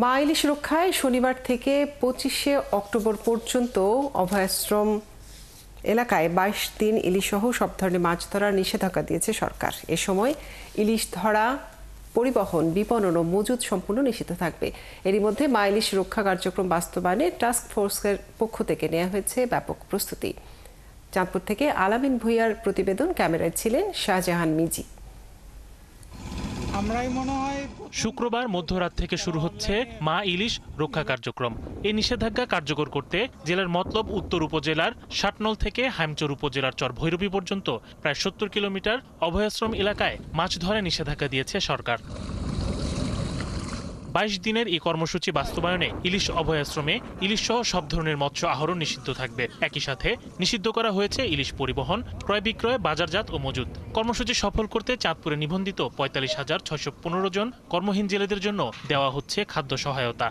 মা ইলিশ রক্ষায় শনিবার থেকে 25শে অক্টোবর পর্যন্ত অভয়াশ্রম এলাকায় 22 দিন ইলিশ সহ সব ধরনের মাছ ধরার নিষেধাজ্ঞা দিয়েছে সরকার। এ সময় ইলিশ ধরা, পরিবহন, বিপণন ও মজুদ সম্পূর্ণ নিষিদ্ধ থাকবে। এরই মধ্যে মা ইলিশ রক্ষা কার্যক্রম বাস্তবায়নে টাস্ক ফোর্সের পক্ষ থেকে নেওয়া হয়েছে ব্যাপক প্রস্তুতি। চাঁদপুর থেকে আলামিন ভূঁইয়ার প্রতিবেদন, ক্যামেরায় ছিলেন শাহজাহান মিজি। শুক্রবার মধ্যরাত থেকে শুরু হচ্ছে মা ইলিশ রক্ষা কার্যক্রম। এই নিষেধাজ্ঞা কার্যকর করতে জেলার মতলব উত্তর উপজেলার ষাটনল থেকে হাইমচর উপজেলার চর ভৈরবী পর্যন্ত প্রায় 70 কিলোমিটার অভয়াশ্রম এলাকায় মাছ ধরে নিষেধাজ্ঞা দিয়েছে সরকার। 22 দিনের এই কর্মসূচি বাস্তবায়নে ইলিশ অভয়াশ্রমে ইলিশ সহ সব ধরনের মৎস্য আহরণ নিষিদ্ধ থাকবে। একই সাথে নিষিদ্ধ করা হয়েছে ইলিশ পরিবহন, ক্রয় বিক্রয়, বাজারজাত ও মজুত। কর্মসূচি সফল করতে চাঁদপুরে নিবন্ধিত 45,615 জন কর্মহীন জেলেদের জন্য দেওয়া হচ্ছে খাদ্য সহায়তা।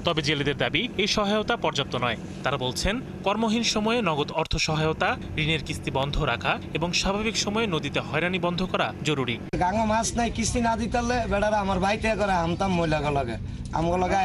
তবে জেলেদের দাবি, এই সহায়তা পর্যাপ্ত নয়। তারা বলছেন, কর্মহীন সময়ে নগদ অর্থ সহায়তা, ঋণের কিস্তি বন্ধ রাখা এবং স্বাভাবিক সময়ে নদীতে হয়রানি বন্ধ করা জরুরি। গাঙা মাছ নাই, কিস্তি না দিতে বেড়ারা আমার বাইতে করে আমতাম মহিলাকে লাগে আমগুলোকে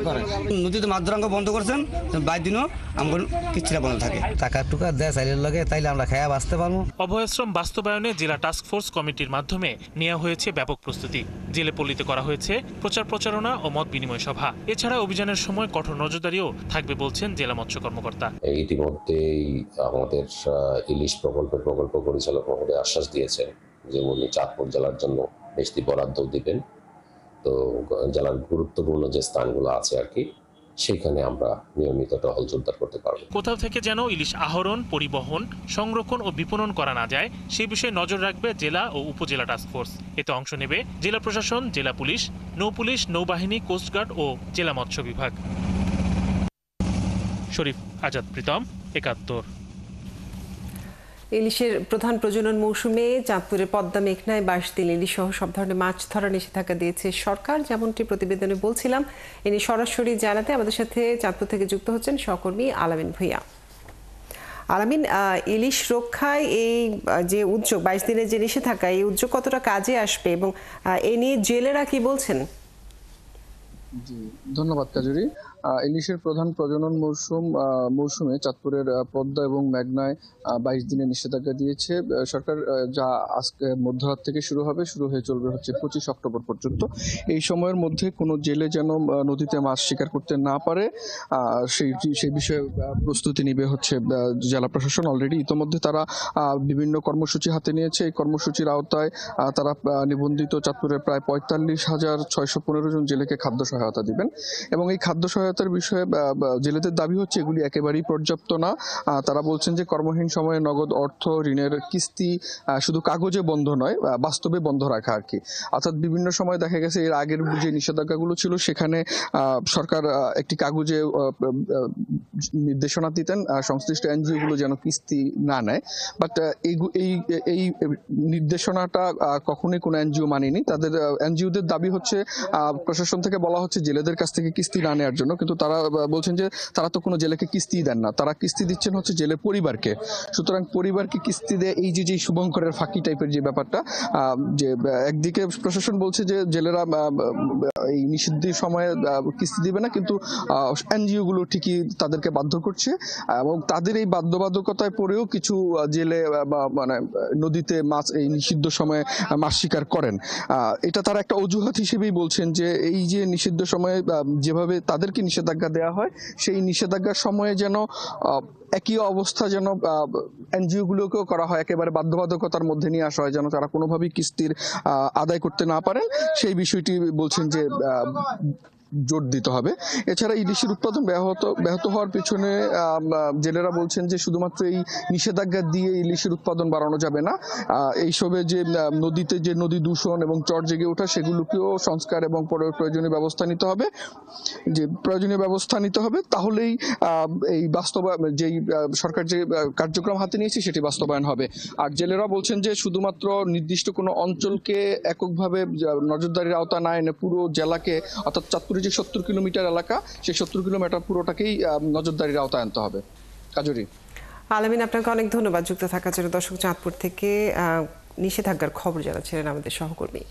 করে নদীতে মাছ ধরা বন্ধ করছেন, 22 দিনও আমগুলো কিস্তিটা বন্ধ থাকে। টাকা টুকা দেয় চাইলের লগে, তাইলে আমরা খায়া বাঁচতে পারবো। অভয়াশ্রম বাস্তবায়নে জেলা টাস্ক ফোর্স কমিটির মাধ্যমে নেওয়া হয়েছে ব্যাপক প্রস্তুতি। জেলে পল্লীতে করা হয়েছে প্রচার প্রচারণা ও মত বিনিময় সভা। এছাড়া অভিযানের সময় কঠোর নজরদারিও থাকবে বলছেন জেলা মৎস্য কর্মকর্তা। ইতিমধ্যেই আমাদের ইলিশ প্রকল্প পরিচালক মহোদয় আশ্বাস দিয়েছেন যে উনি চাঁদপুর জেলার জন্য বেশি বরাদ্দ দিবেন। তো জেলার গুরুত্বপূর্ণ যে স্থানগুলো আছে আর কি, সেখানে আমরা নিয়মিত টহল জোরদার করতে পারবো। কোথাও থেকে যেন ইলিশ আহরণ, পরিবহন, সংরক্ষণ ও বিপণন করা না যায়, সেই বিষয়ে নজর রাখবে জেলা ও উপজেলা টাস্ক ফোর্স। এতে অংশ নেবে জেলা প্রশাসন, জেলা পুলিশ, নৌপুলিশ, নৌবাহিনী, কোস্টগার্ড ও জেলা মৎস্য বিভাগ। শরীফ আজাদ প্রীতম, ৭১। ইলিশের প্রধান প্রজনন মৌসুমে চাঁদপুরের পদ্মা মেঘনায় 22 দিন ইলিশ সহ সব ধরনের মাছ ধরার নিষেধাজ্ঞা দিয়েছে সরকার, যেমনটি প্রতিবেদনে বলছিলাম। এ নিয়ে সরাসরি জানাতে আমাদের সাথে চাঁদপুর থেকে যুক্ত হচ্ছেন সহকর্মী আলামিন ভূঁইয়া। আলামিন, ইলিশ রক্ষায় এই যে উদ্যোগ, 22 দিনের যে নিষেধাজ্ঞা, এই উদ্যোগ কতটা কাজে আসবে এবং এ নিয়ে জেলেরা কি বলছেন? জি, ধন্যবাদ কাজুরি। ইলিশের প্রধান প্রজনন মৌসুমে চাঁদপুরের পদ্মা এবং মেঘনায় 22 দিনের নিষেধাজ্ঞা দিয়েছে সরকার, যা আজকে মধ্যরাত থেকে শুরু হয়ে চলবে হচ্ছে 25 অক্টোবর পর্যন্ত। এই সময়ের মধ্যে কোনো জেলে যেন নদীতে মাছ শিকার করতে না পারে, সেই বিষয়ে প্রস্তুতি নিবে হচ্ছে জেলা প্রশাসন। অলরেডি ইতোমধ্যে তারা বিভিন্ন কর্মসূচি হাতে নিয়েছে। এই কর্মসূচির আওতায় তারা নিবন্ধিত চাঁদপুরের প্রায় 45,615 জন জেলেকে খাদ্য সহায়তা দিবেন এবং এই খাদ্য সহায়তার বিষয়ে জেলেদের দাবি হচ্ছে এগুলি একেবারেই পর্যাপ্ত না। তারা বলছেন যে কর্মহীন সময়ে নগদ অর্থ, ঋণের কিস্তি শুধু কাগজে বন্ধ নয়, বাস্তবে বন্ধ রাখা আর কি। অর্থাৎ বিভিন্ন সময় দেখা গেছে এর আগের যে নিষেধাজ্ঞাগুলো ছিল সেখানে সরকার একটি কাগজে নির্দেশনা দিতেন সংশ্লিষ্ট এনজিও গুলো যেন কিস্তি না নেয়, বাট এই নির্দেশনাটা কখনোই কোনো এনজিও মানেনি। তাদের এনজিওদের দাবি হচ্ছে প্রশাসন থেকে বলা হচ্ছে জেলেদের কাছ থেকে কিস্তি না নেওয়ার জন্য, কিন্তু তারা বলছেন যে তারা তো কোনো জেলেকে কিস্তি দেন না, তারা কিস্তি দিচ্ছেন হচ্ছে জেলের পরিবারকে। সুতরাং পরিবারকে কিস্তি দেয় এই যে শুভঙ্করের ফাঁকি টাইপের যে ব্যাপারটা, যে একদিকে প্রশাসন বলছে যে জেলেরা এই নিষিদ্ধ সময়ে কিস্তি দিবে না, কিন্তু এনজিও গুলো ঠিকই তাদেরকে বাধ্য করছে এবং তাদের এই বাধ্যবাধকতায় পড়েও কিছু জেলে মানে নদীতে মাছ এই নিষিদ্ধ সময়ে মাছ শিকার করেন। এটা তারা একটা অজুহাত হিসেবেই বলছেন যে এই যে নিষিদ্ধ সময়ে যেভাবে তাদেরকে নিষেধাজ্ঞা দেওয়া হয়, সেই নিষেধাজ্ঞার সময়ে যেন একই অবস্থা যেন এনজিও গুলোকেও করা হয়, একেবারে বাধ্যবাধকতার মধ্যে নিয়ে আসা হয়, যেন তারা কোনোভাবেই কিস্তির আদায় করতে না পারেন, সেই বিষয়টি বলছেন যে জোর দিতে হবে। এছাড়া ইলিশের উৎপাদন ব্যাহত হওয়ার পিছনে জেলেরা বলছেন যে শুধুমাত্র এই নিষেধাজ্ঞা দিয়ে ইলিশের উৎপাদন বাড়ানো যাবে না, এইসবে যে নদীতে যে নদী দূষণ এবং চর জেগে ওঠা সেগুলোকেও সংস্কার এবং প্রয়োজনীয় ব্যবস্থা নিতে হবে, তাহলেই এই যেই সরকার যে কার্যক্রম হাতে নিয়েছে সেটি বাস্তবায়ন হবে। আর জেলেরা বলছেন যে শুধুমাত্র নির্দিষ্ট কোনো অঞ্চলকে এককভাবে নজরদারির আওতা না এনে পুরো জেলাকে, অর্থাৎ চাঁদপুরের যে 70 কিলোমিটার এলাকা, সেই 70 কিলোমিটার পুরোটাকেই নজরদারির আওতায় আনতে হবে। কাজরি। আলামিন, আপনাকে অনেক ধন্যবাদ যুক্ত থাকার জন্য। দর্শক, চাঁদপুর থেকে নিষেধাজ্ঞার খবর জানাচ্ছিলেন আমাদের সহকর্মী।